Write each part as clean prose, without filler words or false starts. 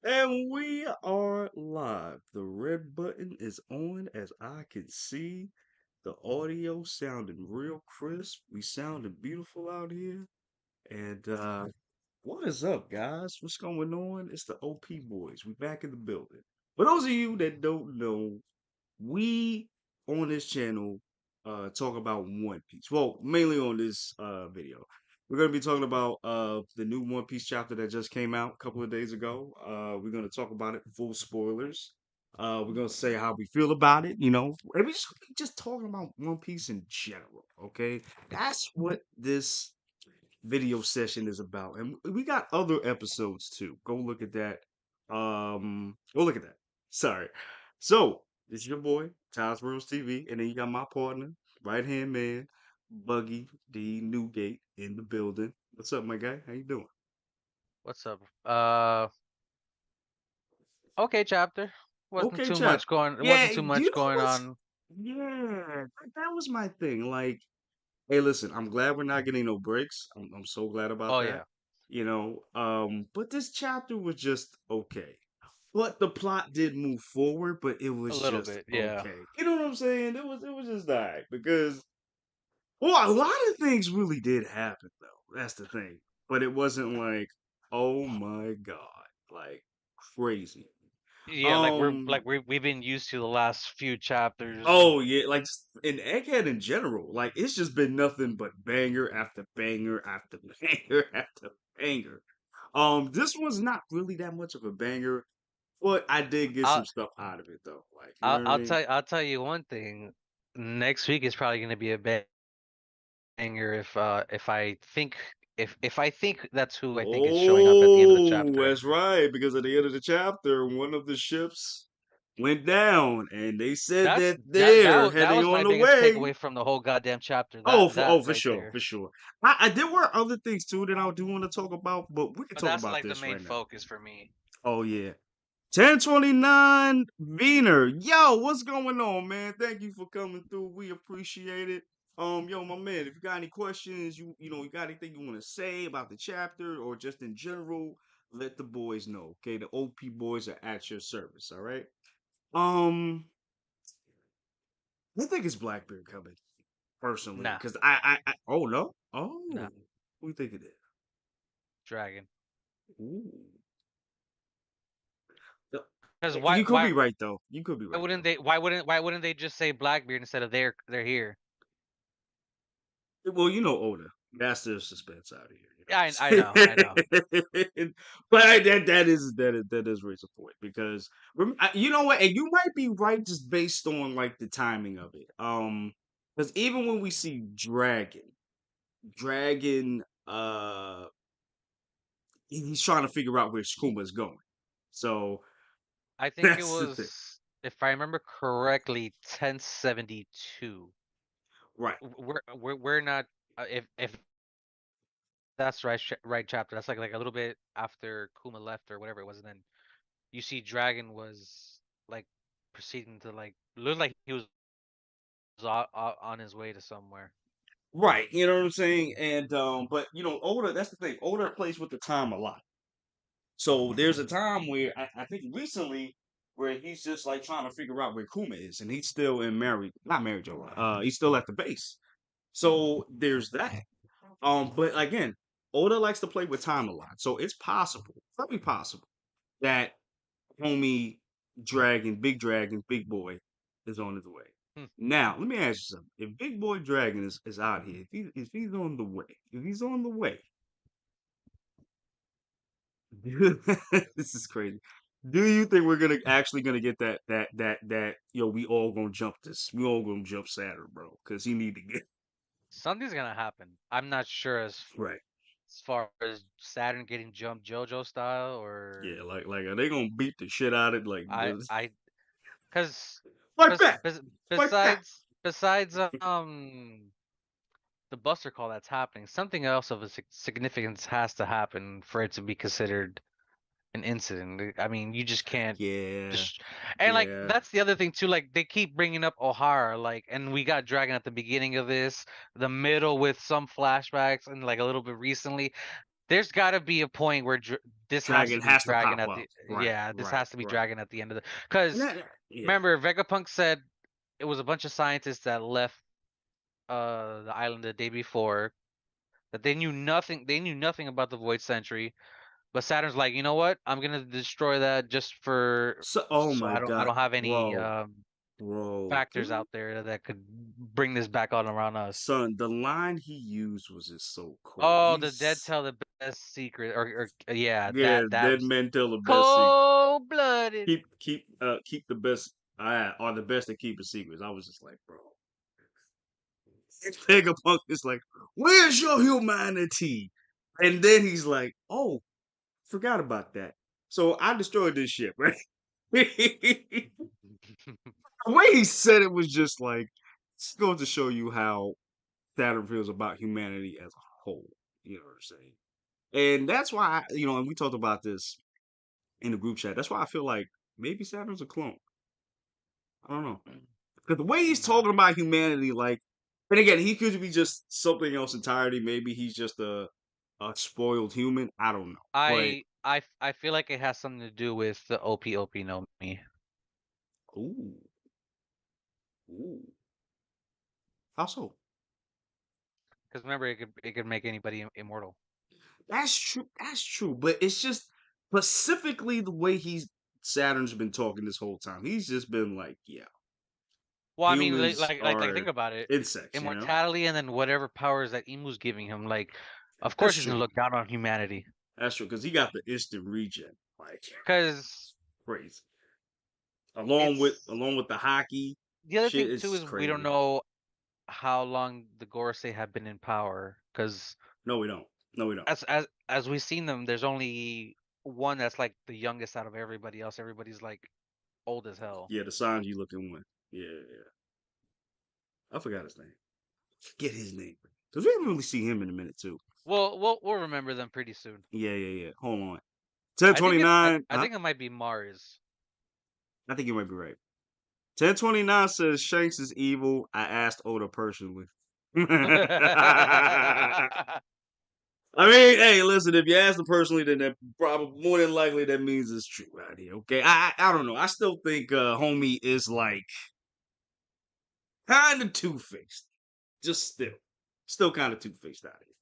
And we are live. The red button is on as I can see. The audio sounding real crisp. We sounding beautiful out here. And what is up, guys? What's going on? It's the OP boys. We back in the building. For those of you that don't know, we on this channel talk about One Piece. Well, mainly on this video. We're gonna be talking about the new One Piece chapter that just came out a couple of days ago. We're gonna talk about it, full spoilers. We're gonna say how we feel about it, and we just talking about One Piece in general, okay? That's what this video session is about. And we got other episodes too. Go look at that. Go look at that. Sorry. So this is your boy, tais.worldtv, and then you got my partner, right hand man, Buggy D Newgate in the building. What's up, my guy? How you doing? What's up? Okay, chapter. Wasn't Okay, too chap. much going. It Yeah, wasn't too you much know going what's on. yeah, that was my thing. Like, hey, listen, I'm glad we're not getting no breaks. I'm so glad about Oh that. yeah, But this chapter was just okay. But the plot did move forward, but it a was little just bit. Yeah, okay. You know what I'm saying? It was just alright because well, a lot of things really did happen though. That's the thing. But it wasn't like, oh my God, like crazy. yeah. Like we're Um, like we've been used to the last few chapters. Oh yeah, like just in Egghead in general, like it's just been nothing but banger after banger after banger after banger. This one's not really that much of a banger, but I did get some I'll stuff out of it though. Like, you know I'll what I I'll mean? tell you one thing. Next week is probably gonna be a banger if I think that's who I think is showing up at the end of the Oh, chapter. that's right. Because at the end of the chapter, one of the ships went down, and they said That's that that that they're that heading was on my the biggest way. takeaway from the whole goddamn chapter. Oh, That for that oh, for right sure, there. for sure. I there were other things too that I do want to talk about, but we can But talk that's about like the this main right now. focus for me. Oh yeah. 1029 Wiener. Yo, what's going on, man? Thank you for coming through. We appreciate it. Yo, my man, if you got any questions, you got anything you want to say about the chapter or just in general, let the boys know. Okay, the OP boys are at your service, all right? Um, I think it's Blackbeard coming, personally. Nah, Cause I oh no? nah. Oh, who you think it is? Dragon. Ooh. Uh, Because You could be right though. You could be why right wouldn't though. they why wouldn't they just say Blackbeard instead of they're here? Well, you know Oda. That's the suspense out of here. You Yeah, I know know, I know. what I'm saying? But that is a point because you know what, and you might be right just based on like the timing of it. Because even when we see Dragon, he's trying to figure out where Skuma is going. So I think it that's the thing, was, if I remember correctly, 1072. right? We're not if that's right chapter. That's like a little bit after Kuma left or whatever it was. And then you see Dragon was like proceeding to like look like he was on his way to somewhere. Right, you know what I'm saying? And but Oda, that's the thing. Oda plays with the time a lot. So there's a time where I think recently where he's just like trying to figure out where Kuma is, and he's still in married, not married Joe. He's still at the base. So there's that. But again, Oda likes to play with time a lot, so it's possible, very possible that homie Dragon, Big Boy, is on his way. Hmm. Now, let me ask you something. If Big Boy Dragon is out here, if he's on the way, if he's on the way, this is crazy. Do you think we're gonna actually gonna get that we all gonna jump this. We all gonna jump Saturn, bro. Cause he need to get Something's gonna happen. I'm not sure right. as far as Saturn getting jumped JoJo style Yeah, or like are they gonna beat the shit out of it? Like I this I because fight because back! Fight back! besides the Buster Call that's happening, something else of a significance has to happen for it to be considered an incident. I mean, you just can't Yeah, just and like yeah. that's the other thing too. Like they keep bringing up O'Hara, like, and we got Dragon at the beginning of this, the middle with some flashbacks, and like a little bit recently. There's got to be a point where this has to Dragon be has to Dragon pop at up. the Right, yeah, this right, has to be right. Dragon at the end of the And because yeah. remember Vegapunk said it was a bunch of scientists that left the island the day before that they knew nothing about the Void Century, but Saturn's like, you know what? I'm gonna destroy that just for So, oh so my I God, don't have any bro, factors out there that could bring this back on around us. son, the line he used was just so cold. Oh, the dead He's tell the best secret, or yeah, yeah, that dead was men tell the best secret. cold blooded. Keep the best. I are the best at keeping secrets. I was just like, bro. Vegapunk is like, where's your humanity? And then he's like, oh, forgot about that. So I destroyed this ship, right? The way he said it was just like, it's going to show you how Saturn feels about humanity as a whole. You know what I'm saying? And that's why, and we talked about this in the group chat. That's why I feel like maybe Saturn's a clone. I don't know. Because the way he's Nah, talking about humanity, like, and again, he could be just something else entirely. Maybe he's just a spoiled human. I don't know. But I feel like it has something to do with the OP no mi. ooh, ooh, how so? Because remember, it could make anybody immortal. That's true. That's true. But it's just specifically the way Saturn's been talking this whole time. He's just been like, yeah, Well, I mean, humans think are about it. insects. Immortality and then whatever powers that Emu's giving him, like, of That's course he's gonna true. look down on humanity. That's true because he got the instant regen, like Because crazy. Along with it's along with the hockey the other shit, thing too it's is we don't crazy. know how long the Gorosei have been in power. Because No, we don't. No, we don't. as we've seen them, there's only one that's like the youngest out of everybody else. Everybody's like old as hell. Yeah, the Sanji looking one. Yeah, yeah. I forgot his name. Forget his name. Because we haven't really seen him in a minute, too. Well, we'll remember them pretty soon. Yeah, yeah, yeah. Hold on. I think it I, 1029. I think it might be Mars. I think you might be right. 1029 says Shanks is evil. I asked Oda personally. I mean, hey, listen, if you ask them personally, then that probably more than likely that means it's true out here. Okay. I don't know. I still think homie is like kind of two-faced. Just still kind of two-faced out here.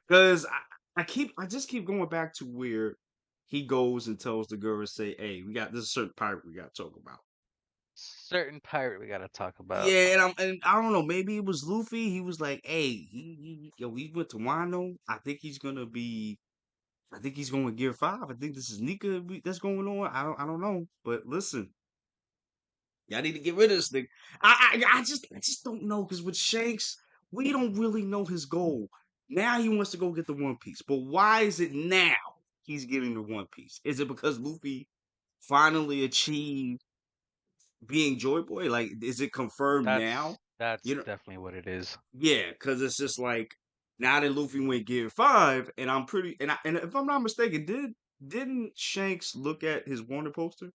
Because I just keep going back to where he goes and tells the girl, say, hey, we got this certain pirate we got to talk about. Certain pirate we gotta talk about. Yeah, and I don't know, maybe it was Luffy. He was like, hey, he went to Wano. I think he's going to Gear 5. I think this is Nika that's going on. I don't know. But listen, y'all need to get rid of this thing. I just don't know because with Shanks, we don't really know his goal. Now he wants to go get the One Piece, but why is it now he's getting the One Piece? Is it because Luffy finally achieved being Joy Boy? Like, is it confirmed now? That's You know, definitely what it is. yeah, because it's just like now that Luffy went Gear 5, and and if I'm not mistaken, didn't Shanks look at his Warner poster?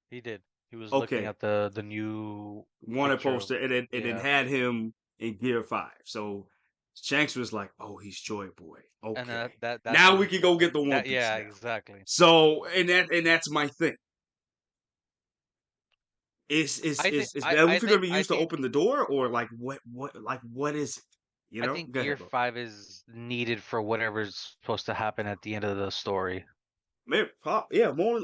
He did. He was looking Okay, at the new Warner picture of poster, and it yeah, had him in Gear 5. So Shanks was like, "Oh, he's Joy Boy. and Okay, that's now when we can go get the One that Piece yeah, now." exactly. So and that's my thing. Is that Luffy gonna be I used to think open the door, or like what is it? You I know? think Go Gear ahead, bro. 5 is needed for whatever's supposed to happen at the end of the story. Maybe, yeah, more.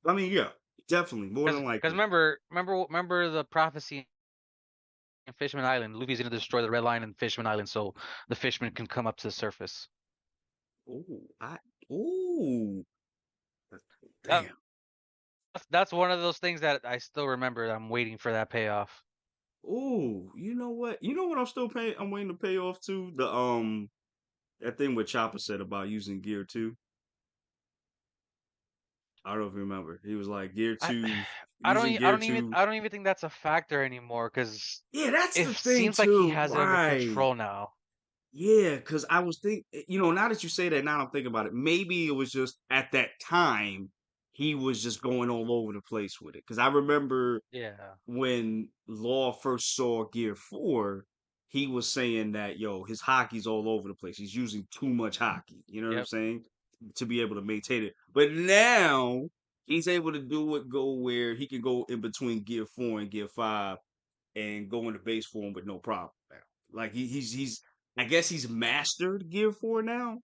I mean, yeah, definitely more than Because likely. remember the prophecy in Fishman Island. Luffy's gonna destroy the Red Line in Fishman Island, so the fishmen can come up to the surface. Ooh, ooh, That, damn. that's one of those things that I still remember. I'm waiting for that payoff. Ooh, you know what? You know what? I'm still paying. I'm waiting to pay off too. The that thing what Chopper said about using Gear 2. I don't know if you remember. He was like Gear I 2, I don't using Gear 2. I don't even think that's a factor anymore because Yeah, that's it the thing seems like he too. has it under Right. control now. Yeah, because I was now that you say that, now I'm thinking about it. Maybe it was just at that time he was just going all over the place with it. Because I remember Yeah. when Law first saw Gear 4, he was saying that, yo, his hockey's all over the place. He's using too much hockey. You know what I'm Yep. saying? to be able to maintain it. But now he's able to do it go where he can go in between gear 4 and gear 5 and go into base form with no problem now. Like he's I guess he's mastered gear 4 now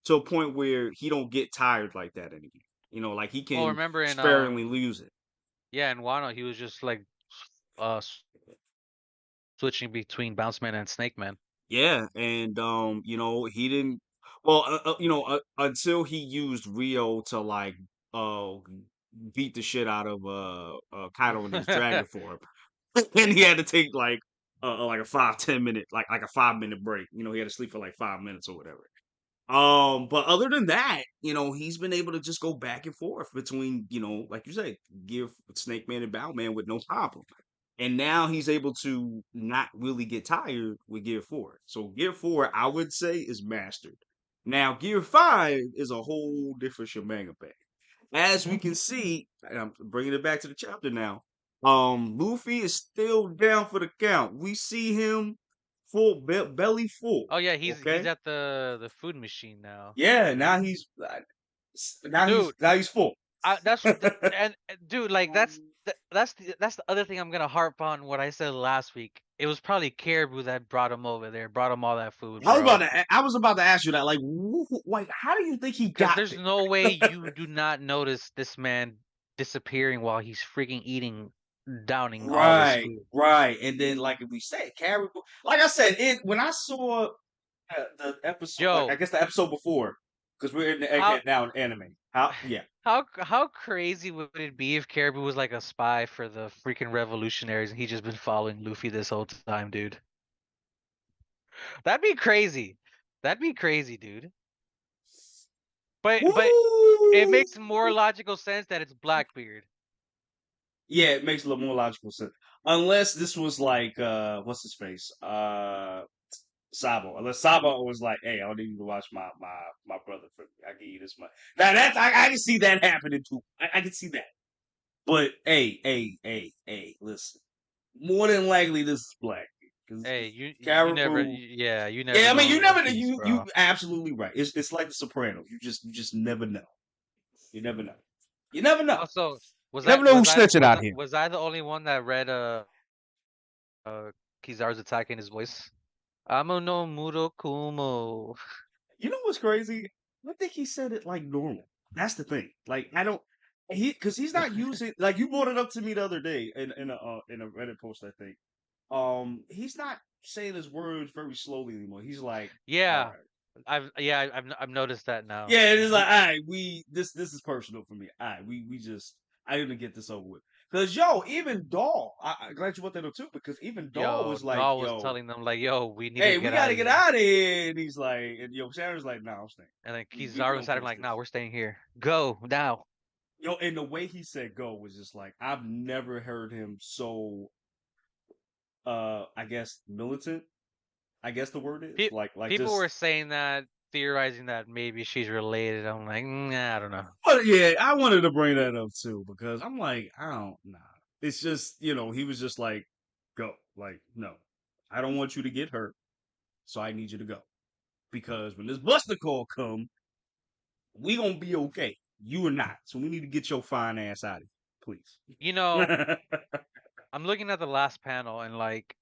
to a point where he don't get tired like that anymore. Like he Well, can remember in sparingly lose it. yeah, in Wano he was just like switching between Bounce Man and Snake Man. Yeah, and he didn't. Well, until he used Rio to like uh beat the shit out of Kaido in his dragon form, and he had to take like a 5-10 minute like a 5 minute break. He had to sleep for like 5 minutes or whatever. But other than that, he's been able to just go back and forth between, like you say, give Snake Man and Bow Man with no problem. And now he's able to not really get tired with Gear 4. So Gear 4, I would say, is mastered. Now, Gear 5 is a whole different shebang bag. As we can see, and I'm bringing it back to the chapter now, Luffy is still down for the count. We see him belly full, Oh yeah, he's okay? at the food machine now. Yeah, now he's Dude, now he's full. dude, like that's the other thing I'm gonna harp on what I said last week. It was probably Caribou that brought him over there, brought him all that food, bro. I was about to ask you that. Like, how do you think he Because got there's no way you do not notice this man disappearing while he's freaking eating, downing all this Right, food. right. And then, like we said, Caribou. Like I said, when I saw the episode, like I Yo, guess the episode before, because we're in the how egghead now in anime. How? Yeah. how crazy would it be if Caribou was like a spy for the freaking revolutionaries and he just been following Luffy this whole time, dude? That'd be crazy. That'd be crazy, dude. But it Woo! makes more logical sense that it's Blackbeard. Yeah, it makes a little more logical sense. Unless this was like what's his face? Sabo. Unless Sabo was like, "Hey, I don't need you to watch my brother for me. I give you this money." Now that's I can see that happening too. I can see that. But hey, listen. More than likely, this is black because Hey, you never Caribou. yeah, you never Yeah, I mean, know you in One never Piece, you bro. absolutely right. It's like the Sopranos. You just never know. You never know. You never know. Also, You never know who's snitching out here. was I the only one that read Kizaru's attack in his voice? Amo no Murokumo. You know what's crazy? I think he said it like normal. That's the thing. Like I don't because he's not using like you brought it up to me the other day in a Reddit post I think. He's not saying his words very slowly anymore. He's like, all Yeah, right. I've noticed that now. Yeah, it's like, all right, this is personal for me. All right, we just I gonna get this over with. Cause yo, even Doll, I'm glad you brought that up too, because even Doll Yo, was like, Dahl was yo, telling them like, "Yo, we need to hey, we get out gotta of get here." out of here. And he's like, and yo, Sharon's like, nah, I'm staying. And then We Kizaru gonna was at him finish like, "No, this. we're staying here. Go now." Yo, and the way he said go was just like I've never heard him so I guess militant, I guess the word is. Pe- Like People just were saying that, theorizing that maybe she's related. I'm like, I don't know. but yeah, I wanted to bring that up too because I'm like, I don't nah. It's just, he was just like, go. Like, no. I don't want you to get hurt, so I need you to go. Because when this buster call come, we gonna be okay. You are not. So we need to get your fine ass out of here, please. You know, I'm looking at the last panel and like,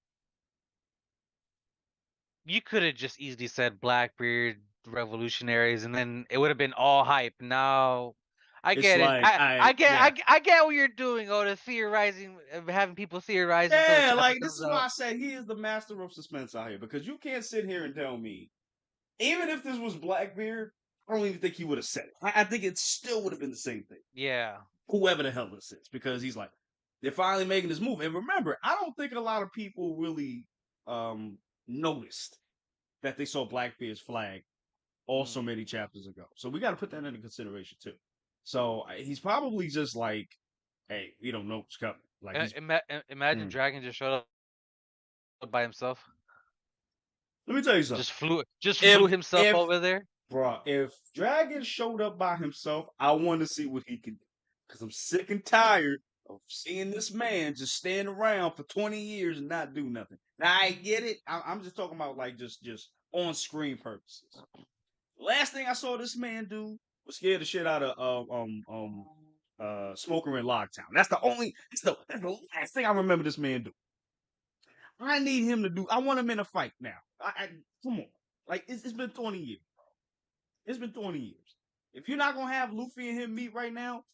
you could have just easily said Blackbeard revolutionaries, and then it would have been all hype. Now, I It's get it. like, yeah. I get what you're doing. Oh, the theorizing, having people theorize until the Yeah, chapter like this comes is why out. I said he is the master of suspense out here because you can't sit here and tell me, even if this was Blackbeard, I don't even think he would have said it. I think it still would have been the same thing. Yeah. Whoever the hell this is, because he's like, they're finally making this move. And remember, I don't think a lot of people really noticed that they saw Blackbeard's flag also Mm. many chapters ago. So we got to put that into consideration too. So he's probably just like, hey, we don't know what's coming. Like he's. Imagine Hmm. Dragon just showed up by himself. Let me tell you something. Just flew If himself if over there. Bro, if Dragon showed up by himself, I want to see what he can do. Because I'm sick and tired of seeing this man just stand around for 20 years and not do nothing. Now, I get it. I'm just talking about like just on screen purposes. Last thing I saw this man do scared the shit out of Smoker in Locktown. That's the last thing I remember this man do. I need him to do. I want him in a fight now. Come on, like it's been 20 years. It's been 20 years. If you're not gonna have Luffy and him meet right now,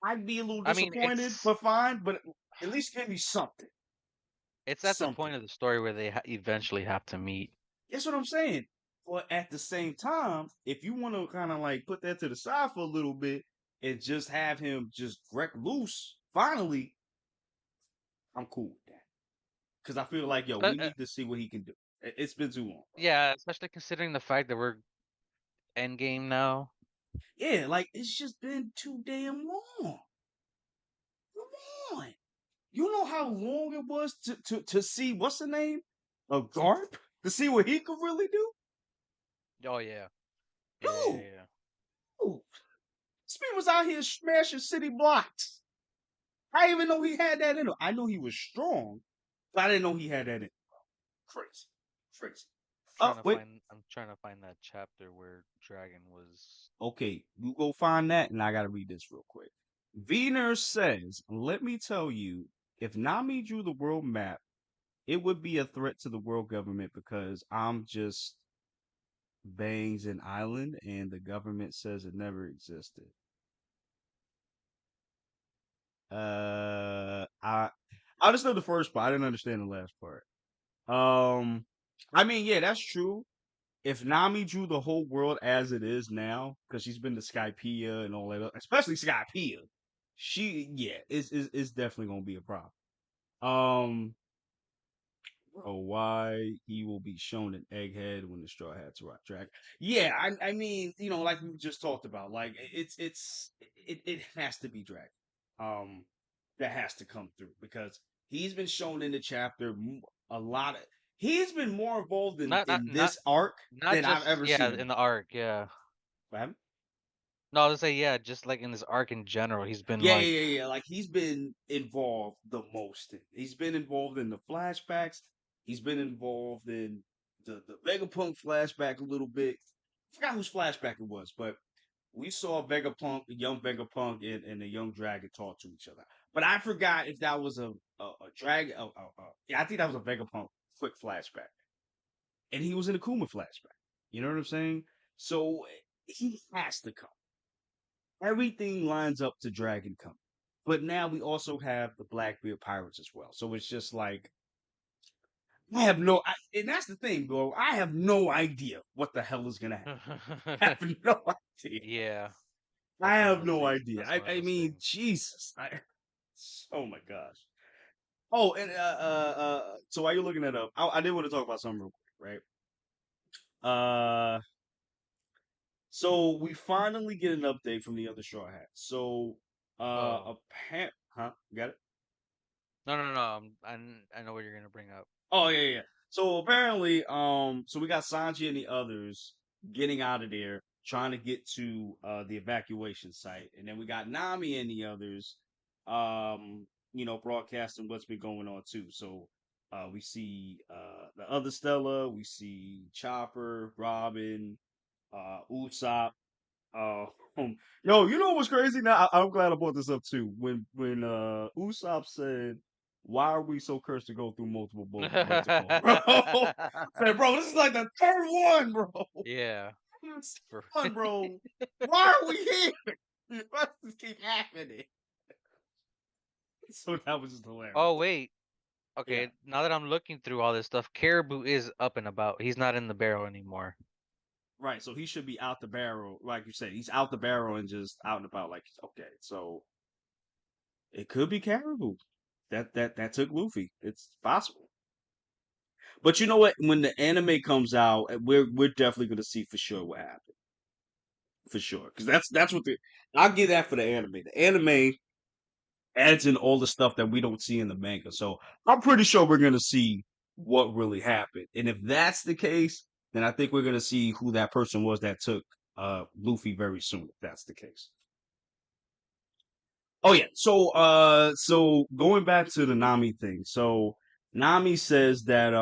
I'd be a little I mean, disappointed, but fine. But at least give me something. it's at the Something. point of the story where they eventually have to meet. That's what I'm saying. But at the same time, if you want to kind of like put that to the side for a little bit and just have him just wreck loose, finally, I'm cool with that. Because I feel like, yo, Uh, we uh, need to see what he can do. It's been too long, bro. yeah, especially considering the fact that we're endgame now. Yeah, like it's just been too damn long. Come on. You know how long it was to see what's the name? A Garp? To see what he could really do? Oh yeah, yeah, yeah, Dude, yeah. dude. This man was out here smashing city blocks. I didn't even know he had that in him. I know he was strong, but I didn't know he had that in him. Crazy. Crazy. Oh, wait. I'm trying to find that chapter where Dragon was. Okay, you go find that, and I gotta read this real quick. Wiener says, let me tell you, if Nami drew the world map, it would be a threat to the world government because I'm just bangs an island and the government says it never existed. I understood the first part. I didn't understand the last part. Um, I mean, yeah, that's true. If Nami drew the whole world as it is now, because she's been to Skypiea and all that, especially Skypiea, yeah, it's definitely gonna be a problem. Um, why he will be shown an egghead when the Straw Hats rock track? Yeah, I mean, like we just talked about, like it has to be Dragon. Um, that has to come through because he's been shown in the chapter a lot of. He's been more involved in Not not in not this arc not than I've just ever yeah seen him. in the arc, yeah. What happened? No, I was gonna say yeah, just like in this arc in general, he's been Yeah, like yeah, yeah, yeah. Like he's been involved the most. He's been involved in the flashbacks. He's been involved in the Vegapunk flashback a little bit. I forgot whose flashback it was, but we saw Vegapunk, the young Vegapunk, and the young dragon talk to each other. But I forgot if that was a dragon. Yeah, I think that was a Vegapunk quick flashback, and he was in a Kuma flashback. You know what I'm saying? So he has to come. Everything lines up to Dragon coming. But now we also have the Blackbeard Pirates as well. So it's just like and that's the thing, bro. I have no idea what the hell is gonna happen. I have no idea. yeah. I That's one of have those no things. idea. That's one of I those mean, things. Jesus. Oh my gosh. Oh, and so while you're looking that up, I did want to talk about something real quick, right? So we finally get an update from the other Straw Hats. So Oh huh? You got it? no no no! I know what you're gonna bring up. Oh yeah, yeah. So apparently, so we got Sanji and the others getting out of there, trying to get to the evacuation site, and then we got Nami and the others, broadcasting what's been going on too. So we see the other Stella, we see Chopper, Robin, Usopp, uh, yo, you know what's crazy? Now I'm glad I brought this up too. When Usopp said, "Why are we so cursed to go through multiple birth to call?" Bro, I said, "Bro, this is like the third one, bro. yeah. It's For fun, bro. Why are we here? Why does this keep happening?" So that was just hilarious. oh wait. Yeah, Okay, now that I'm looking through all this stuff, Caribou is up and about. He's not in the barrel anymore. right. So he should be out the barrel, like you said. He's out the barrel and just out and about. Like, okay, so it could be Caribou. That took Luffy. It's possible. But you know what? When the anime comes out, we're definitely gonna see for sure what happened. For sure, because that's what the I'll give that for the anime. The anime adds in all the stuff that we don't see in the manga, so I'm pretty sure we're gonna see what really happened. And if that's the case, then I think we're gonna see who that person was that took Luffy very soon. If that's the case. Oh yeah. So going back to the Nami thing. So Nami says that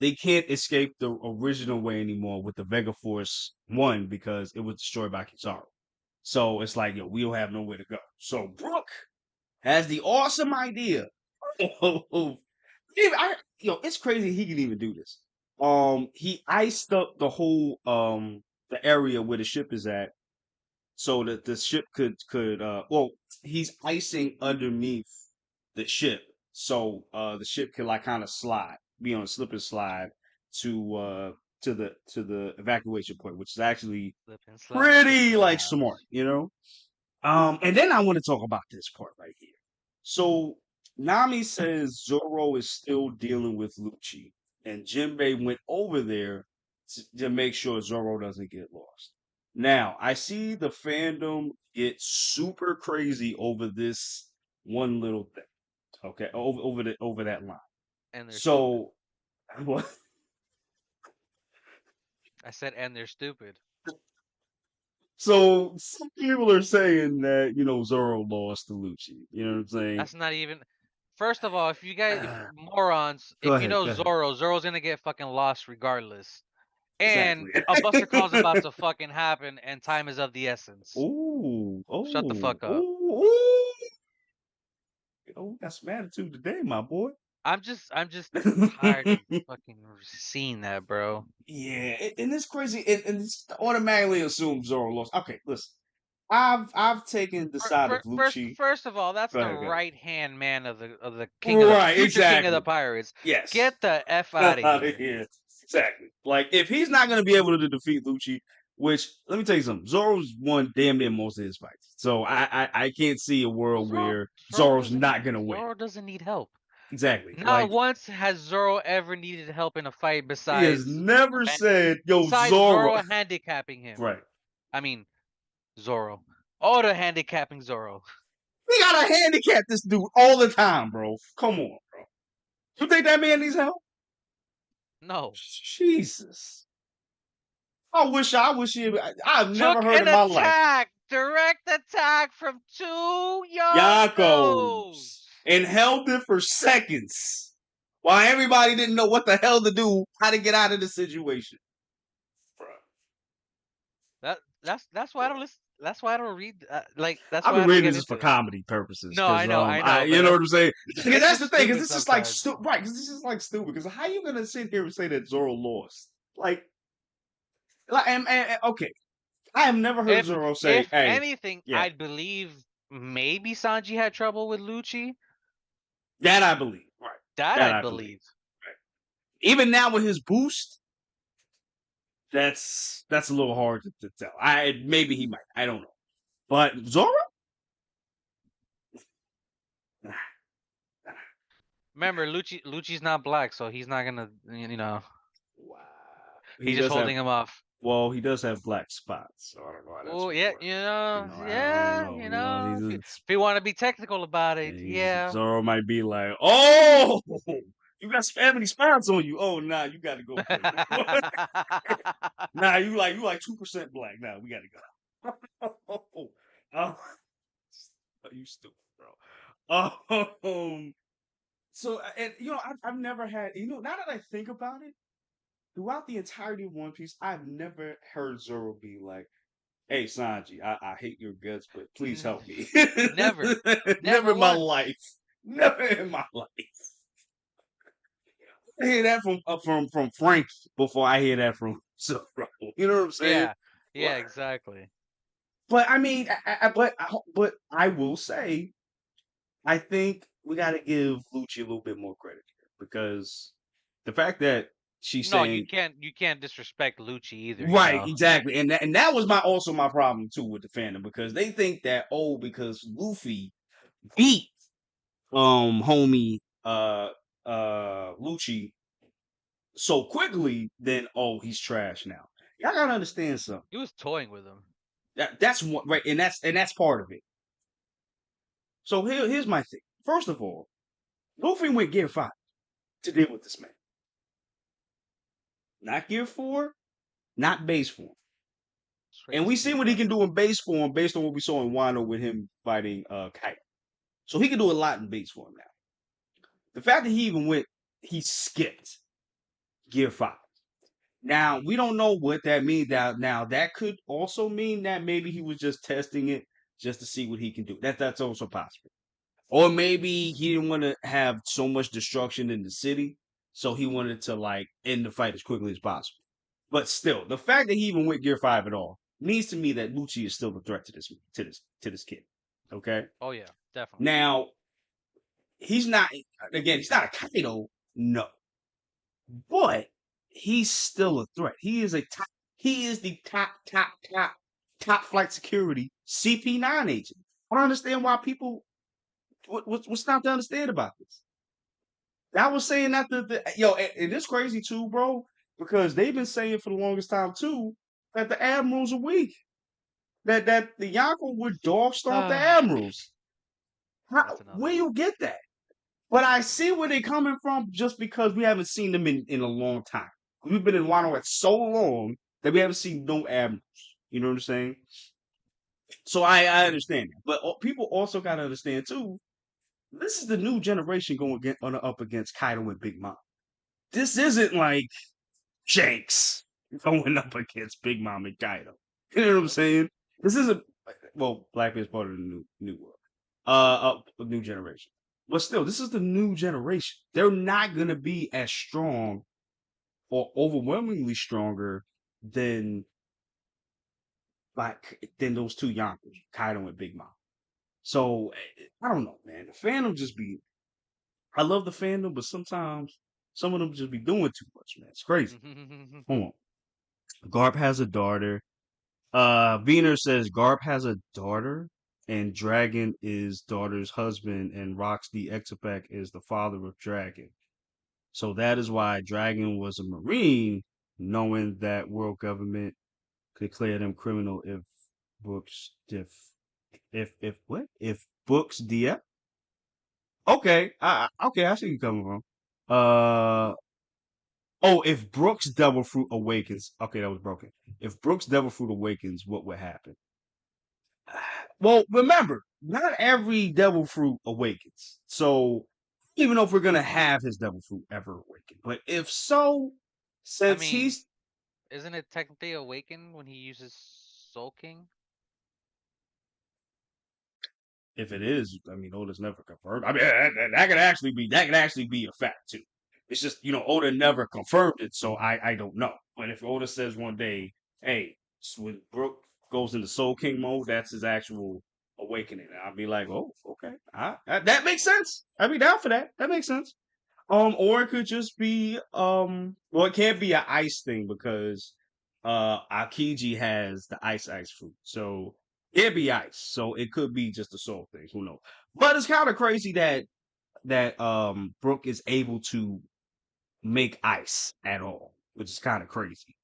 they can't escape the original way anymore with the Vega Force 1 because it was destroyed by Kizaru. So it's like, yo, we don't have nowhere to go. So Brook has the awesome idea. It's crazy he can even do this. He iced up the whole the area where the ship is at, so that the ship could he's icing underneath the ship, so the ship could like kind of slide, be on a slip and slide to the evacuation point, which is actually Slip and slide to pretty the like smart, house. you know. And then I want to talk about this part right here. So Nami says Zoro is still dealing with Lucci, and Jinbei went over there to make sure Zoro doesn't get lost. Now, I see the fandom get super crazy over this one little thing. Okay, over that line. And they're stupid. So, what? I said, and they're stupid. So some people are saying that Zoro lost to Lucci. You know what I'm saying? That's not even. First of all, if you guys, if morons, Go if you ahead, know go ahead. Zoro's gonna get fucking lost regardless. And Exactly. a Buster Call's about to fucking happen, and time is of the essence. Oh, Shut the oh, fuck up. oh, oh, got some attitude today, my boy. I'm just tired of fucking seeing that, bro. Yeah, and it's crazy, and it's automatically assume Zoro lost. Okay, listen, I've taken the Fir- side of fir- First, Lucci. first of all, that's Go the ahead, go ahead. right hand man of the king of the Right, future king of the exactly. pirates. Yes. Get the f out of Out of here. here. Exactly. Like if he's not going to be able to defeat Lucci, which let me tell you something, Zoro's won damn near most of his fights, so I can't see a world Zoro, where Zoro Zoro's doesn't not going to win. Zoro doesn't need help. Exactly. Not Like once has Zoro ever needed help in a fight he has besides never said, "Yo, Zoro." Zoro handicapping him. Right. I mean, Zoro. Oda handicapping Zoro. We gotta handicap this dude all the time, bro. Come on, bro. You think that man needs help? No. Jesus. I wish I've never Took heard an in my life. attack. Direct attack from two Yakos Yonkos. and held it for seconds while everybody didn't know what the hell to do, how to get out of the situation. Bruh, That's why I don't listen. That's why I don't read. That's I've why been I don't reading get this into for that. comedy purposes No, because I know, but you know what I'm saying. Because it's that's just the thing. Because stupid this is like sometimes. right. Because this is like stupid. Because how you gonna sit here and say that Zoro lost? Okay, I have never heard If Zoro say, if "Hey, anything, yeah, I'd believe maybe Sanji had trouble with Lucci. that I believe." Right, That that I'd I believe. believe. Right. Even now with his boost, that's a little hard to tell. Maybe he might. I don't know. But Zoro? Nah, nah. Remember, Lucci's not black, so he's not gonna. Wow. He He's just does have holding him off. Well, he does have black spots, so I don't know how that's Oh gonna yeah, work. I don't yeah, know. If you want to be technical about it, He's yeah. Zoro might be like, oh, you got family spots on you. Oh, nah, you got to go play. Nah, you like 2% black. Nah, we got to go. Oh, you stupid, bro. So and I've never had now that I think about it, throughout the entirety of One Piece, I've never heard Zoro be like, "Hey Sanji, I hate your guts, but please N- help me." Never, Never never in my once. life. Never in my life. I hear that from Frank before I hear that from Zoro. You know what I'm saying? Yeah, But, yeah, exactly. but I mean, but I will say, I think we got to give Lucci a little bit more credit here because the fact that she's No, saying you can't disrespect Lucci either. right, exactly, and that was my problem too with the fandom because they think that because Luffy beat homie Lucci so quickly, then he's trash now. Y'all gotta understand something. He was toying with him. That's what right, and that's part of it. So here's my thing. First of all, Luffy went Gear 5 to deal with this man. Not Gear 4, not base form. Straight And to we see gear what he five. can do in base form based on what we saw in Wano with him fighting Kaido. So he can do a lot in base form now. The fact that he skipped Gear 5. Now we don't know what that means. Now that could also mean that maybe he was just testing it just to see what he can do. That's also possible. Or maybe he didn't want to have so much destruction in the city, so he wanted to like end the fight as quickly as possible. But still, the fact that he even went Gear 5 at all means to me that Lucci is still a threat to this kid. Okay. Oh yeah, definitely. Now he's not he's not a Kaido, no, but he's still a threat. He is the top flight security CP9 agent. I don't understand why people what's not to understand about this. I was saying that and it's crazy too, bro, because they've been saying for the longest time too that the admirals are weak. That the Yonko would dog stomp the admirals. That's another Where one. you get that? But I That's see another where one. they're coming from just because we haven't seen them in a long time. We've been in Wano at so long that we haven't seen no admirals. You know what I'm saying? So I understand that. But people also got to understand too, this is the new generation up against Kaido and Big Mom. This isn't like Shanks going up against Big Mom and Kaido. You know what I'm Yep. saying? This isn't Blackbeard's part of the new world, new generation. But still, this is the new generation. They're not gonna be as strong or overwhelmingly stronger than than those two Yonkers, Kaido and Big Mom. So I don't know, man. The fandom just be. I love the fandom, but sometimes some of them just be doing too much, man. It's crazy. Hold on. Garp has a daughter. Wiener says Garp has a daughter, and Dragon is daughter's husband, and Rox the Exapec is the father of Dragon. So that is why Dragon was a Marine, knowing that world government could declare them criminal if what? If books DF? Okay, okay, I see you coming from. If Brooks Devil Fruit awakens. Okay, that was broken. If Brooks Devil Fruit awakens, what would happen? Well, remember, not every devil fruit awakens. So, even know if we're gonna have his devil fruit ever awaken, but if so, I since mean, he's isn't it technically awakened when he uses Soul King? if it is, I mean, Oda's never confirmed. I mean, that could actually be a fact too. It's just Oda never confirmed it, so I don't know. But if Oda says one day, hey, when Brook goes into Soul King mode, that's his actual awakening, I'll be like, oh, okay, that makes sense. I'd be down for that. That makes sense. Or it could just be well, it can't be an ice thing because Akiji has the ice fruit. So it'd be ice. So it could be just a soul thing. Who knows? But it's kind of crazy that Brook is able to make ice at all, which is kind of crazy.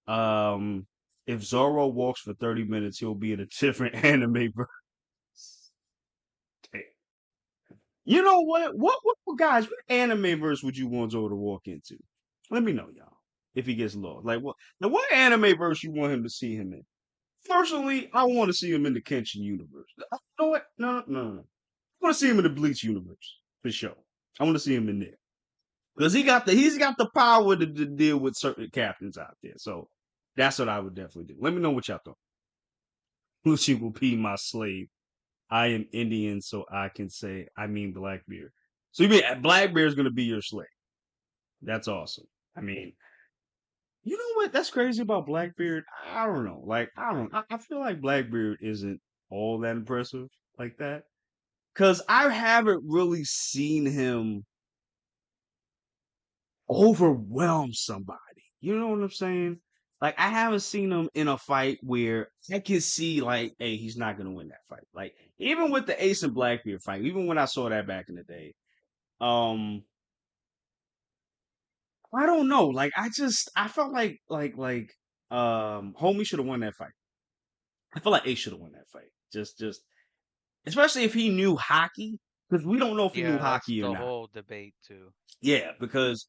Um if Zoro walks for 30 minutes, he'll be in a different anime verse. You know what? What guys? What anime verse would you want Zoro to walk into? Let me know, y'all. If he gets lost, like what? Now, what anime verse you want him to see him in? Personally, I want to see him in the Kenshin universe. You know what? No. I want to see him in the Bleach universe for sure. I want to see him in there because he's got the power to deal with certain captains out there. So that's what I would definitely do. Let me know what y'all thought. Lucy will be my slave. I am Indian, so I can say I mean Blackbeard. So you mean Blackbeard is gonna be your slave? That's awesome. I mean, you know what? That's crazy about Blackbeard. I don't know. Like I don't. I feel like Blackbeard isn't all that impressive like that because I haven't really seen him overwhelm somebody. You know what I'm saying? Like I haven't seen him in a fight where I can see like, hey, he's not gonna win that fight. Like even with the Ace and Blackbeard fight, even when I saw that back in the day, um, I don't know. Like I felt like homie should have won that fight. I feel like Ace should have won that fight. Just especially if he knew hockey, because we don't know if he knew Yeah, that's hockey or the not. whole debate too. Yeah, because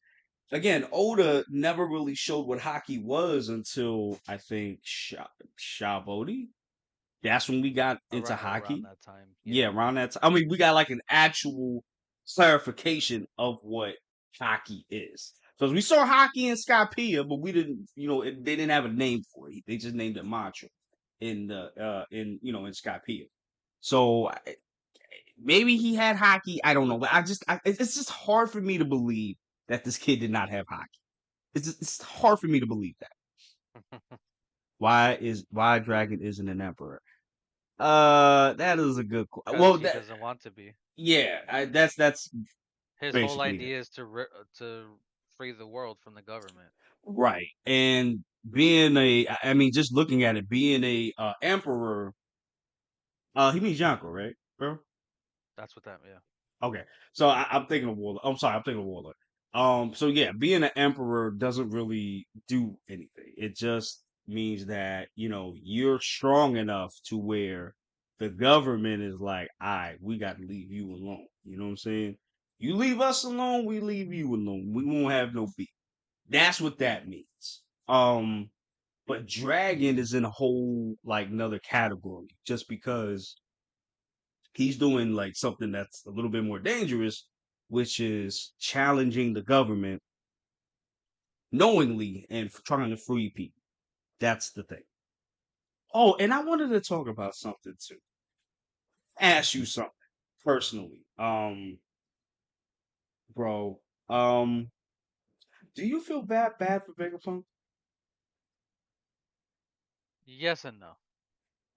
again, Oda never really showed what hockey was until I think Shabodi. That's when we got into Around hockey. that time, Yeah, yeah. around that time. I mean, we got like an actual clarification of what hockey is. Because we saw Haki and Skypea, but we didn't, they didn't have a name for it. They just named it Mantra in Skypea. So maybe he had Haki. I don't know, but it's just hard for me to believe that this kid did not have Haki. It's hard for me to believe that. Why Dragon isn't an emperor? That is a good. Because Well, he that doesn't want to be. yeah, that's His whole basically it. idea is to free the world from the government. Right. And being I mean, just looking at it, being a emperor, he means Yonko, right, bro? That's what that. Yeah. Okay. So I'm thinking of Warlord. I'm sorry, I'm thinking of Warlord. So yeah, being an emperor doesn't really do anything. It just means that, you're strong enough to where the government is like, all right, we got to leave you alone. You know what I'm saying? You leave us alone, we leave you alone. We won't have no beef. That's what that means. But dragon is in a whole like another category just because he's doing like something that's a little bit more dangerous, which is challenging the government knowingly and trying to free people. That's the thing. Oh, and I wanted to talk about something too. Ask you something personally. Bro, do you feel bad for Vegapunk? Yes and no.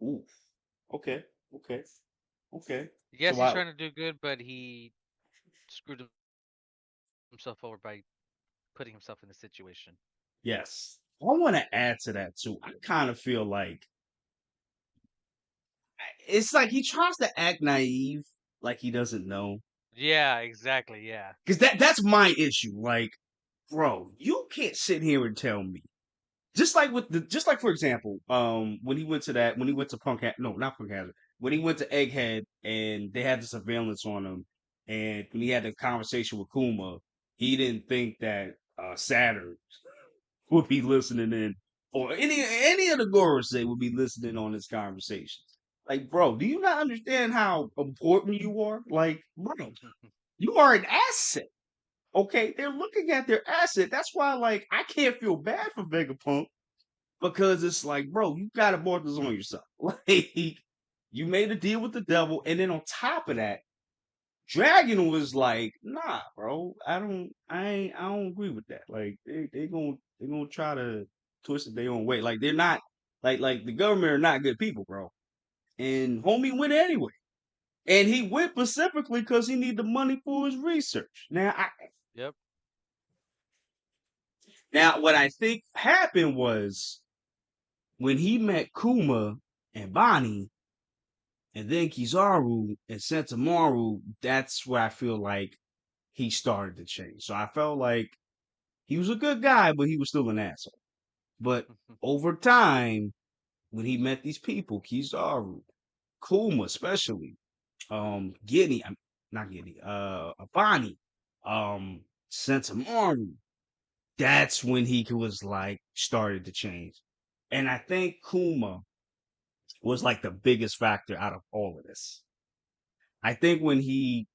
Ooh. Okay. Okay. Okay. So Yes, he's I trying to do good, but he screwed himself over by putting himself in the situation. yes. I want to add to that too. I kind of feel like it's like he tries to act naive, like he doesn't know. Yeah, exactly. Yeah. Because that's my issue. Like, bro, you can't sit here and tell me. Just like for example, when he went to no, not Punk Hazard, when he went to Egghead and they had the surveillance on him, and when he had the conversation with Kuma, he didn't think that Saturn would be listening in, or any of the Gorosei would be listening on this conversation. Like, bro, do you not understand how important you are? Like, bro, you are an asset. Okay, they're looking at their asset. That's why, like, I can't feel bad for Vegapunk because it's like, bro, you got to board this on yourself. Like, you made a deal with the devil, and then on top of that, Dragon was like, nah, bro, I don't agree with that. Like, they gonna try to twist it their own way. Like, they're not like the government are not good people, bro. And homie went anyway. And he went specifically because he needed the money for his research. Yep. Now, what I think happened was when he met Kuma and Bonnie, and then Kizaru and Sentamaru, that's where I feel like he started to change. So I felt like he was a good guy, but he was still an asshole. But over time, when he met these people, Kizaru, Kuma especially, Giddy, not Giddy, Bonnie, Sentamaru, that's when he was like started to change. And I think Kuma was like the biggest factor out of all of this. I think when he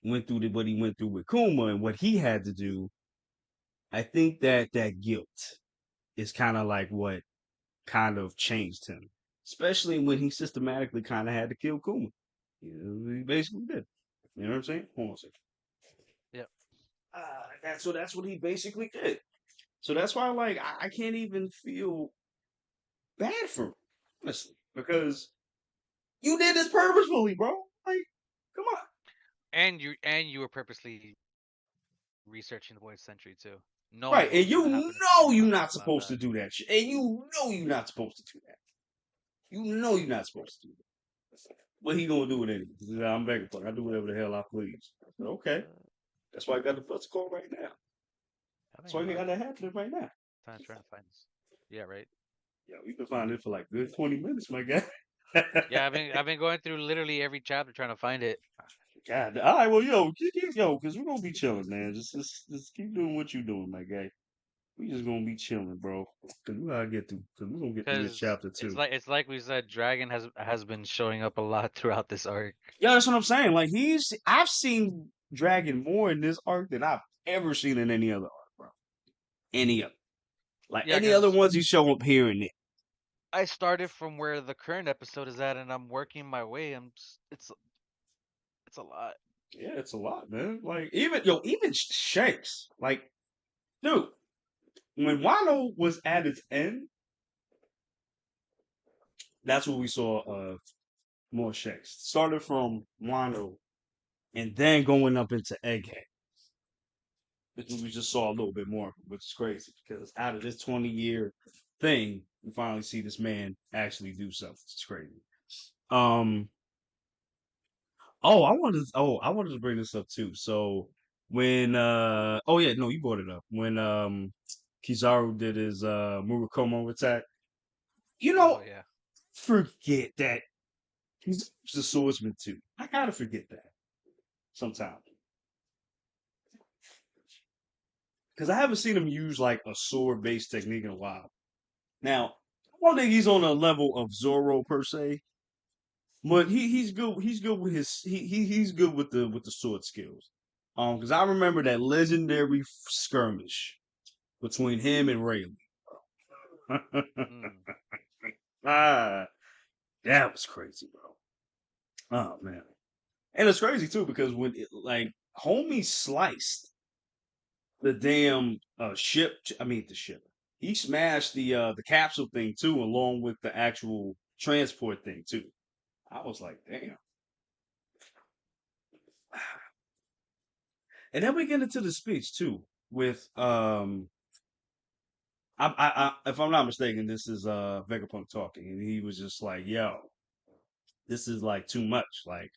went through what he went through with Kuma and what he had to do, I think that guilt is kind of like what kind of changed him, especially when he systematically kind of had to kill Kuma. He basically did. You know what I'm saying? Hold on a second. Yep. That's what he basically did. So that's why, like, I can't even feel bad for him, honestly, because you did this purposefully, bro. Like, come on. And you were purposely researching the Boyz Century too, knowing Right, what and was you going to happen if you know did you're something not about supposed to that. do that shit. And you know you're not supposed to do that. You know you're not supposed to do that. What he gonna do with it? He said, I'm begging for it. I do whatever the hell I please. I said, okay. That's why I got the first call right now. I That's think why I'm I got that happening right now. trying to find this. Yeah, right. Yo, you can find it for like good 20 minutes, my guy. Yeah, I've been going through literally every chapter trying to find it. God, all right, well, yo, because we're gonna be chilling, man. Just keep doing what you're doing, my guy. We just gonna be chilling, bro. Because we gotta get through. Because we're gonna get through this Because chapter it's too. like we said, Dragon has been showing up a lot throughout this arc. Yeah, that's what I'm saying. Like I've seen Dragon more in this arc than I've ever seen in any other arc, bro. any of like Yeah, any other because ones you show up here and there. I started from where the current episode is at, and I'm working my way. It's a lot. Yeah, it's a lot, man. Like even Shanks, like dude, when Wano was at its end, that's when we saw more Shanks. Started from Wano and then going up into Egghead. We just saw a little bit more, which is crazy because out of this 20-year thing, we finally see this man actually do something. It's crazy. Um. I wanted to bring this up too. So when oh yeah, no, you brought it up. When Kizaru did his Murakumo attack. You Oh know, yeah. forget that he's a swordsman too. I gotta forget that sometimes. Because I haven't seen him use like a sword based technique in a while. Now, I don't think he's on a level of Zoro per se, but he's good. He's good with his he's good with the sword skills. Because I remember that legendary skirmish between him and Rayleigh. Mm. ah, that was crazy, bro. Oh man, and it's crazy too because when like homie sliced the damn ship. I mean the ship. He smashed the capsule thing too, along with the actual transport thing too. I was like, damn. And then we get into the speech too with if I'm not mistaken, this is Vegapunk talking, and he was just like, "Yo, this is like too much. Like,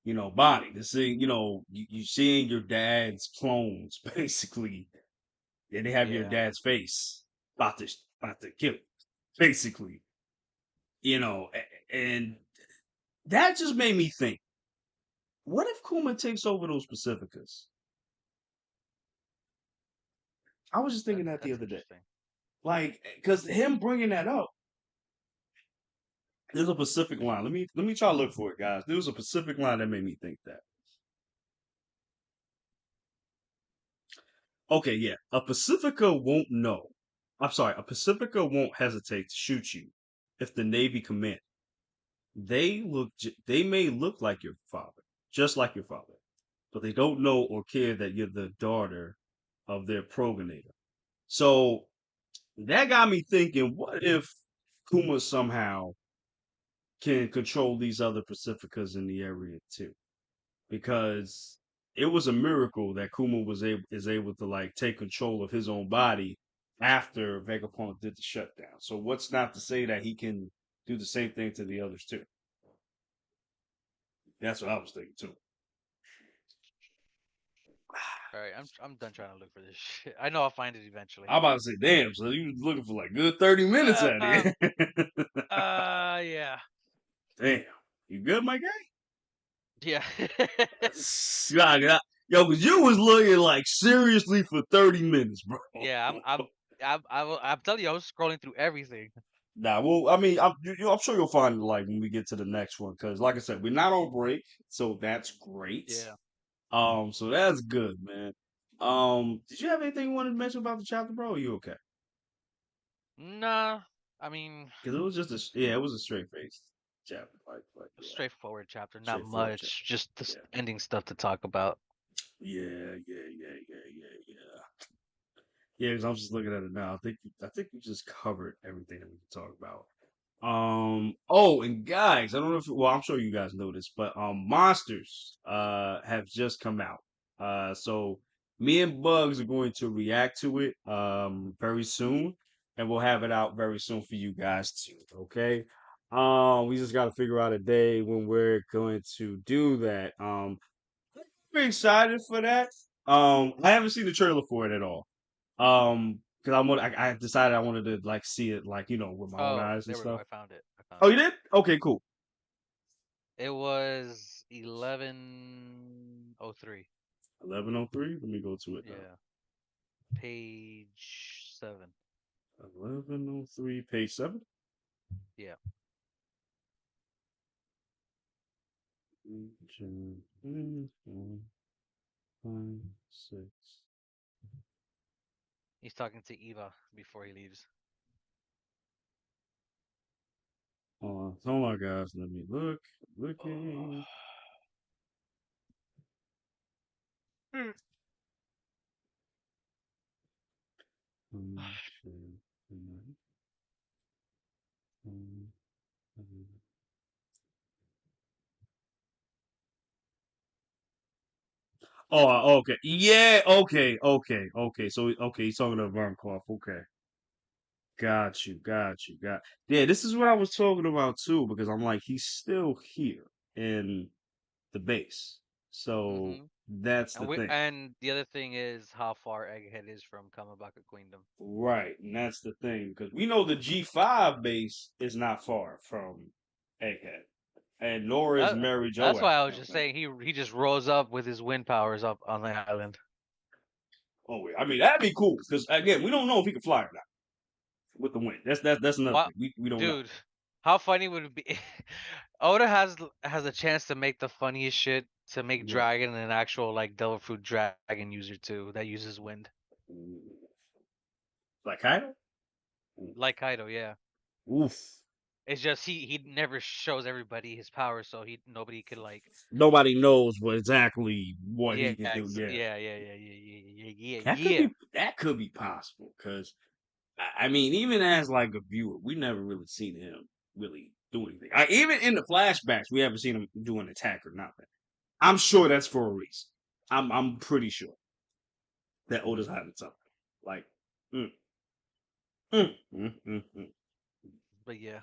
Bonnie, this thing, you seeing your dad's clones basically, and they have your Yeah. dad's face about to kill, you, basically, and that just made me think, what if Kuma takes over those Pacificas? I was just thinking that the That's other day, interesting. like, because him bringing that up. There's a Pacific line. Let me try to look for it, guys. There was a Pacific line that made me think that. Okay, yeah. A Pacifica won't know. I'm sorry, a Pacifica won't hesitate to shoot you if the Navy command. They may look like your father, just like your father, but they don't know or care that you're the daughter of their progenitor. So that got me thinking, what if Kuma somehow can control these other Pacificas in the area too? Because it was a miracle that Kuma is able to like take control of his own body after Vegapunk did the shutdown. So what's not to say that he can do the same thing to the others too? That's what I was thinking too. All right, I'm done trying to look for this shit. I know I'll find it eventually. I'm about to say, damn, so you was looking for like good 30 minutes out Uh, here. yeah. Damn. You good, my guy? Yeah. Yo, cause you was looking like seriously for 30 minutes, bro. Yeah, I'm telling you, I was scrolling through everything. Nah, well, I mean, I'm sure you'll find it like when we get to the next one, because like I said, we're not on break, so that's great. Yeah. So that's good, man. Did you have anything you wanted to mention about the chapter, bro? Or you okay? Nah, I mean, Because it was just yeah, it was a straight faced chapter, yeah, straightforward chapter, not straightforward chapter. much, just the Yeah, ending stuff to talk about. yeah. Yeah, because I'm just looking at it now. I think we just covered everything that we can talk about. Oh, and guys, I don't know if well, I'm sure you guys know this, but Monsters have just come out. So me and Bugs are going to react to it very soon, and we'll have it out very soon for you guys too. Okay. We just got to figure out a day when we're going to do that. Pretty excited for that. I haven't seen the trailer for it at all. Because I decided I wanted to like see it like with my own Oh, eyes and there we go. stuff. I found it. I Oh, found you it. did? Okay, cool. It was 11:03. 11:03. Let me go to it now. Yeah, page 7. 11:03, page 7. Yeah. June, 4, 5, 6. He's talking to Eva before he leaves. Hold on, guys. Let me look. Oh. Looking. Shit. Oh, okay. Yeah, okay. So, okay, he's talking to Varnclough. Okay. Got. Yeah, this is what I was talking about too, because I'm like, he's still here in the base. So Mm-hmm. that's And the we thing. and the other thing is how far Egghead is from Kamabaka Queendom. Right, and that's the thing, because we know the G5 base is not far from Egghead, and nor is That, Mary that's Joe, why I I was don't just think. saying he just rose up with his wind powers up on the island. Oh, wait, I mean, that'd be cool, because again, we don't know if he can fly or not with the wind. That's another What, thing. We don't know. dude? How funny would it be? Oda has a chance to make the funniest shit to make What? Dragon an actual like Devil Fruit Dragon user too that uses wind Like Kaido? like Kaido. Yeah, Oof. it's just he never shows everybody his power, so he nobody could like. Nobody knows what exactly what Yeah, he can do. Yeah, yeah. that could be possible, because I mean, even as like a viewer, we never really seen him really do anything. Even in the flashbacks, we haven't seen him do an attack or nothing. I'm sure that's for a reason. I'm pretty sure that Oda's hiding something. Like, mm, mm. But yeah,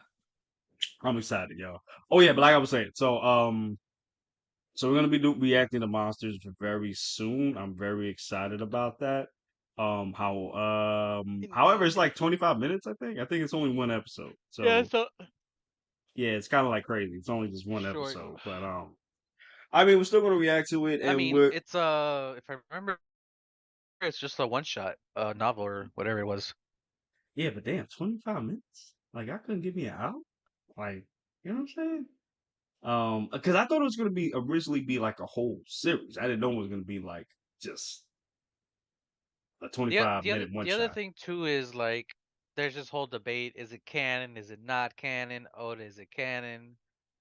I'm excited, y'all. Oh yeah, but like I was saying, so we're gonna be reacting to monsters very soon. I'm very excited about that. However, it's like 25 minutes. I think it's only one episode. yeah. So So yeah, it's kind of like crazy. It's only just one short. episode, but I mean, we're still gonna react to it, I and mean, we're it's if I remember, it's just a one shot novel or whatever it was. yeah, but damn, 25 minutes. Like I couldn't give me an hour. Like you know what I'm saying? Because I thought it was gonna be originally be like a whole series. I didn't know it was gonna be like just a The 25 the other minute one the other shot. thing too is like there's this whole debate: is it canon? Is it not canon? Oda, is it canon?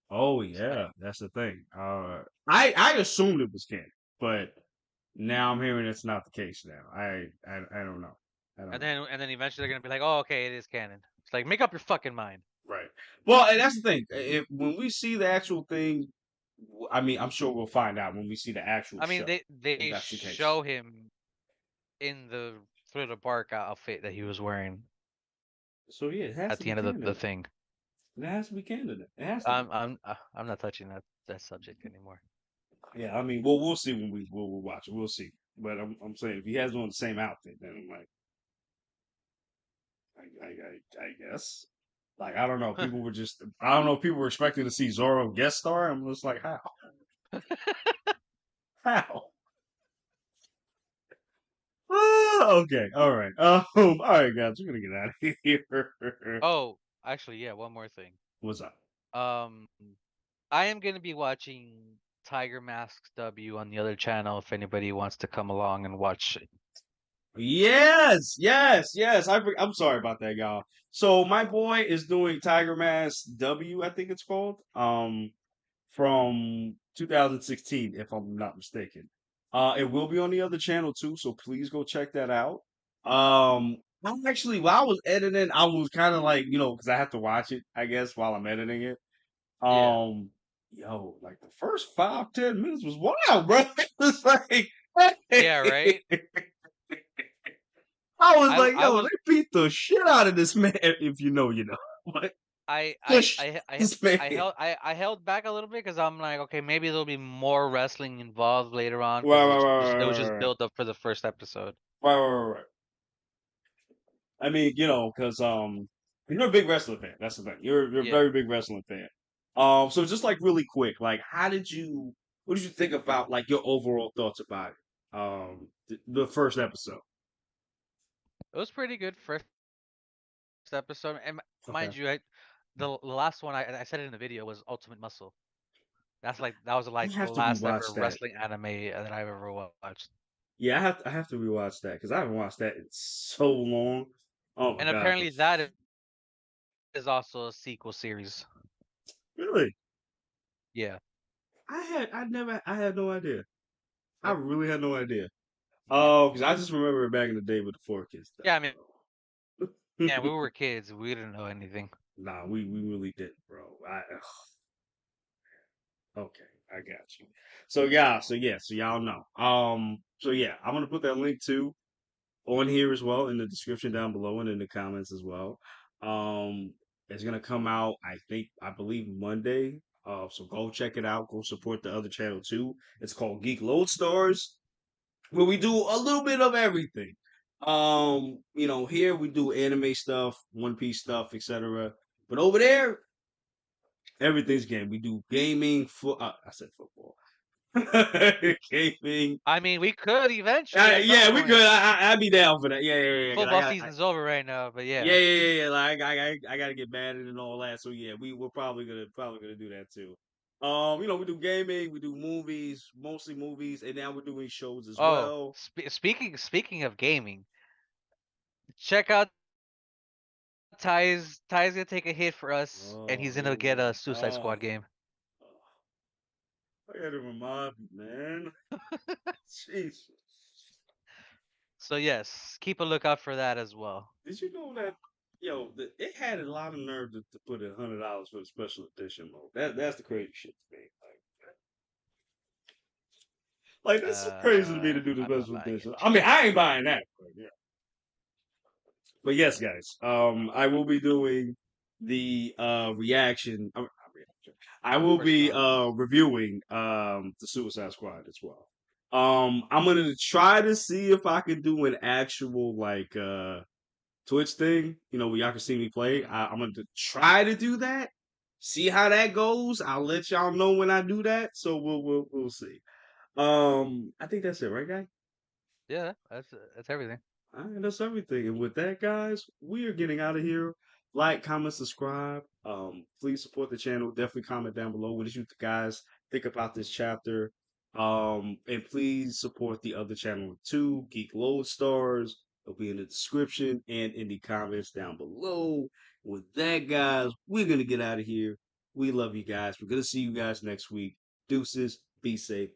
Oh It's like, yeah, that's the thing. I assumed it was canon, but now I'm hearing it's not the case. Now I don't know. I don't know. and then eventually they're gonna be like, oh, okay, it is canon. It's like, make up your fucking mind. Right. Well, and that's the thing. If when we see the actual thing, I mean, I'm sure we'll find out when we see the actual I mean, show if they that's the case. show him in the Thriller Bark outfit that he was wearing So yeah, it has at to the be end of the canon. thing. It has to be canon. It has to be. I'm not touching that subject anymore. Yeah, I mean, well, we'll see when we'll watch it. We'll see. But I'm saying if he has on the same outfit, then I'm like, I guess. Like I don't know. People were just I don't know if people were expecting to see Zoro guest star. I'm just like, how? How? Okay, all right. All right, guys, we're gonna get out of here. Oh, actually, yeah, one more thing. What's up? Um, I am gonna be watching Tiger Masks W on the other channel if anybody wants to come along and watch it. Yes. I'm sorry about that, y'all. So my boy is doing Tiger Mask W, I think it's called. From 2016, if I'm not mistaken. It will be on the other channel too, so please go check that out. I actually, while I was editing, I was kind of like, because I have to watch it, I guess, while I'm editing it. Yeah, Yo, like the first 5-10 minutes was wild, bro. It was like, yeah, right. I was like, I yo, was they beat the shit out of this man. If you know, you know. Like, push this man. I held back a little bit because I'm like, okay, maybe there'll be more wrestling involved later on Right, because right, it was right, just right, built up for the first episode. right. I mean, because you're a big wrestling fan. That's the thing. You're a Yeah, very big wrestling fan. So just like really quick, like what did you think about like your overall thoughts about it? The first episode. it was pretty good first episode. And Okay. mind you, the last one I said it in the video was Ultimate Muscle. That was I like the have to last ever rewatch that. wrestling anime that I've ever watched. Yeah, I have to rewatch that because I haven't watched that in so long. Oh my And god, apparently that is also a sequel series. really? Yeah. I had no idea. I Yep. really had no idea. Yep. Oh, because I just remember it back in the day with the four kids Yeah, I mean, stuff. yeah, we were kids. We didn't know anything. Nah, we really didn't, bro. Okay, I got you. So y'all know. So yeah, I'm gonna put that link too on here as well in the description down below and in the comments as well. Um, it's gonna come out, I believe Monday. So go check it out. Go support the other channel too. It's called Geek Lodestars, where we do a little bit of everything. Here we do anime stuff, One Piece stuff, etc. But over there, everything's game. We do gaming, I said football, gaming. I mean, we could eventually at some Yeah, we could. point. I'd be down for that. Yeah, yeah, yeah. 'Cause Football season's over right now, but yeah. yeah. Like I gotta get batted and all that. So yeah, we're probably gonna do that too. We do gaming, we do movies, mostly movies, and now we're doing shows as Oh, well. speaking of gaming, check out Ty's. Ty's gonna take a hit for us, and Oh, he's here gonna we get go. a Suicide Squad game. I gotta remind you, man. Jesus. So yes, keep a lookout for that as well. Did you know that? It had a lot of nerve to put in $100 for the special edition mode. That's the crazy shit to me. Like that's so crazy to me to do the I'm not special buying edition. it. I mean, I ain't buying that, but yeah. But yes, guys. I will be doing the reaction. Not reaction. I will First be thoughts. reviewing the Suicide Squad as well. I'm gonna try to see if I can do an actual like Twitch thing, where y'all can see me play. Hmm. I'm gonna try to do that. See how that goes. I'll let y'all know when I do that. So we'll see. I think that's it, right, guy? Yeah, that's everything. All right, that's everything. And with that, guys, we are getting out of here. Like, comment, subscribe. Please support the channel. Definitely comment down below what did you guys think about this chapter. And please support the other channel too, Geek Lodestars. It'll be in the description and in the comments down below. With that, guys, we're gonna get out of here. We love you guys. We're gonna see you guys next week. Deuces. Be safe.